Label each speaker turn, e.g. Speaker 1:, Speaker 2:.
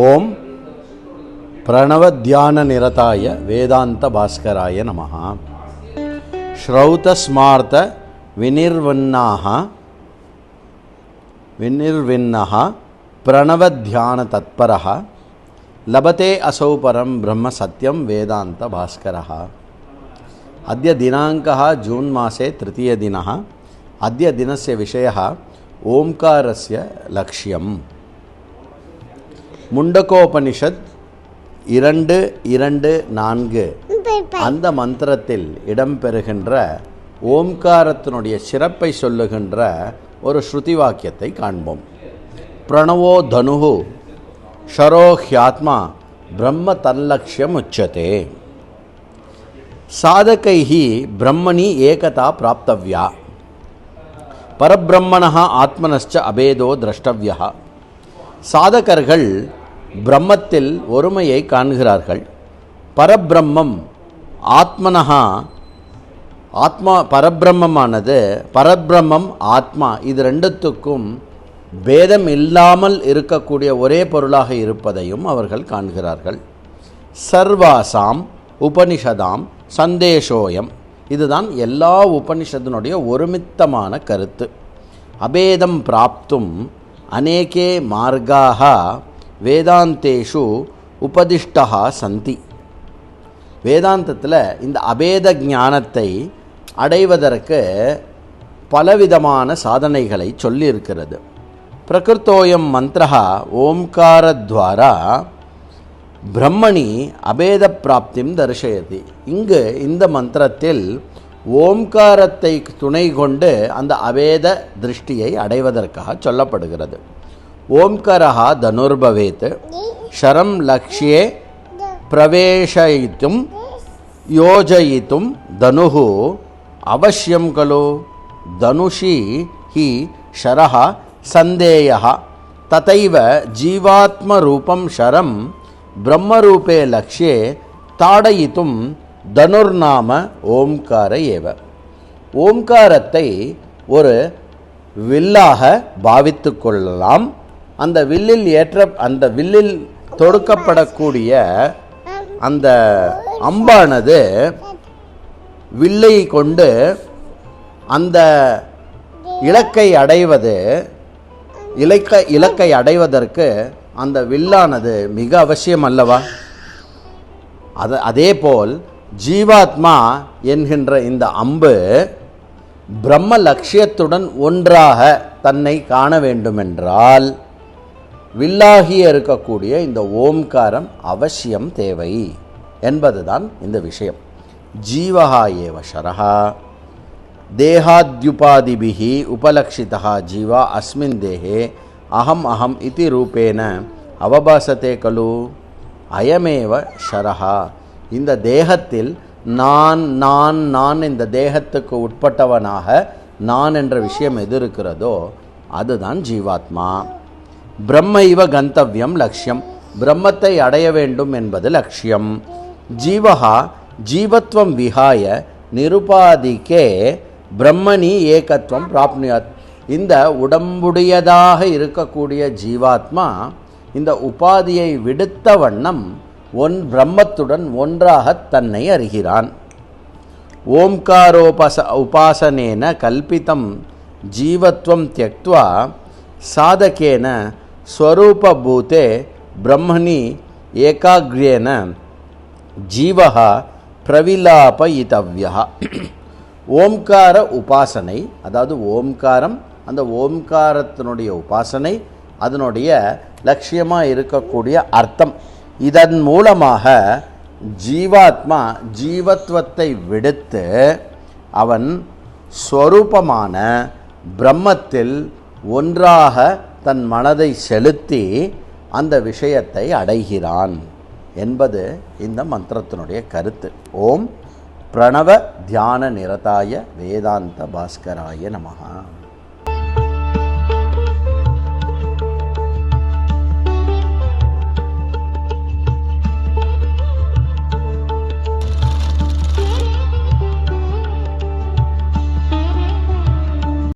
Speaker 1: ஓம் பிரணவத்யான நிரதாய வேதாந்த பாஸ்கராய நமஹ. ஸ்ரௌதஸ்மார்த்த விநிர்வின்னஹ பிரணவத்யான தத்பரஹ லபதே असौ परं ब्रह्म सत्यं वेदांत भास्करः. अद्य दिनाङ्कः जून् मासे तृतीयदिनः. अद्य दिनस्य विषयः ओंकारस्य लक्ष्यम्. मुण्डकोपनिषत् 2:2-4 அந்த மந்திரத்தில் இடம்பெறுகின்ற ஓம்காரத்தினுடைய சிறப்பை சொல்லுகின்ற ஒரு ஸ்ருதி வாக்கியத்தை காண்போம். பிரணவோ தனுஹு ஷரோ ஹ்யாத்மா பிரம்ம தல்லக்ஷ்யம் உச்சதே. சாதகைஹி பிரம்மணி ஏகதா பிராப்தவ்யா பரபிரம்மணஹ ஆத்மனஸ்ச அபேதோ திரஷ்டவ்யா. சாதகர்கள் பிரம்மத்தில் ஒருமையை காண்கிறார்கள். பரபிரம்மம் ஆத்மனஹா பரபிரம்மமானது பரபிரம்மம் ஆத்மா இது ரெண்டுத்துக்கும் பேதம் இல்லாமல் இருக்கக்கூடிய ஒரே பொருளாக இருப்பதையும் அவர்கள் காண்கிறார்கள். சர்வாசாம் உபனிஷதாம் சந்தேஷோயம், இதுதான் எல்லா உபனிஷத்தினுடைய ஒருமித்தமான கருத்து. அபேதம் பிராப்தும் அநேகே மார்காக வேதாந்தேஷு உபதிஷ்டா சந்தி. வேதாந்தத்தில் இந்த அபேத ஞானத்தை அடைவதற்கு பலவிதமான சாதனைகளை சொல்லியிருக்கிறது. பிரகிருத்தோயம் மந்திரः ஓம்காரத்வாரா பிரம்மணி அபேத பிராப்திம் தரிசயதி. இங்கு இந்த மந்திரத்தில் ஓம்காரத்தை துணை கொண்டு அந்த அபேத திருஷ்டியை அடைவதற்காக சொல்லப்படுகிறது. ஓம்காரः தனுர்பவேத் ஷரம் லக்ஷ்யே பிரவேஷயித்தும் யோஜயித்தும் தனுஹு அவசியம் கலு. தனுஷி ஹி ஷரஹ சந்தேயः ததைவ ஜீவாத்மரூபம் ஷரம் பிரம்மரூபே லக்ஷ்யே தாடயித்தும் தனுர்நாம ஓம்கார ஏவ. ஓம்காரத்தை ஒரு வில்லாக பாவித்து கொள்ளலாம். அந்த வில்லில் தொடுக்கப்படக்கூடிய அந்த அம்பானது வில்லை கொண்டு அந்த இலக்கை அடைவதற்கு அந்த வில்லானது மிக அவசியம் அல்லவா? அதேபோல் ஜீவாத்மா என்கின்ற இந்த அம்பு பிரம்ம லட்சியத்துடன் ஒன்றாக தன்னை காண வேண்டுமென்றால் வில்லாகிய இருக்கக்கூடிய இந்த ஓம்காரம் அவசியம் தேவை என்பதுதான் இந்த விஷயம். ஜீவஹா ஏவ ஷரஹா தேகாத்யுபாதிபிஹி உபலக்ஷிதா ஜீவா அஸ்மின் தேஹே அகம் அகம் இதி ரூபேன அவபாசத்தே கலு. அயமேவ ஷரஹா, இந்த தேகத்தில் நான் நான் நான் இந்த தேகத்துக்கு உட்பட்டவனாக நான் என்ற விஷயம் எது இருக்கிறதோ அதுதான் ஜீவாத்மா. பிரம்மைவ கந்தவ்யம் லக்ஷ்யம், பிரம்மத்தை அடைய வேண்டும் என்பது லட்சியம். ஜீவஹா ஜீவத்வம் விஹாய நிருபாதிக்கே பிரம்மணி ஏகத்வம் பிராப்னுயாத். இந்த உடம்புடையதாக இருக்கக்கூடிய ஜீவாத்மா இந்த உபாதியை விடுத்த வண்ணம் பிரம்மத்துடன் ஒன்றாக தன்னை அறிகிறான். உபாசனேன கல்பிதம் ஜீவத்வம் தியக்த்வா சாதகேன ஸ்வரூபபூதே பிரம்மணி ஏகாக்ரேன ஜீவஹ பிரவிலாபயிதவ்யா. ஓம்கார உபாசனை, அதாவது ஓம்காரம், அந்த ஓம்காரத்தினுடைய உபாசனை, அதனுடைய லட்சியமாக இருக்கக்கூடிய அர்த்தம், இதன் மூலமாக ஜீவாத்மா ஜீவத்வத்தை விடுத்து அவன் ஸ்வரூபமான பிரம்மத்தில் ஒன்றாக தன் மனதை செலுத்தி அந்த விஷயத்தை அடைகிறான் என்பது இந்த மந்திரத்தினுடைய கருத்து. ஓம் பிரணவ தியான நிரதாய வேதாந்த பாஸ்கராய நமஹ.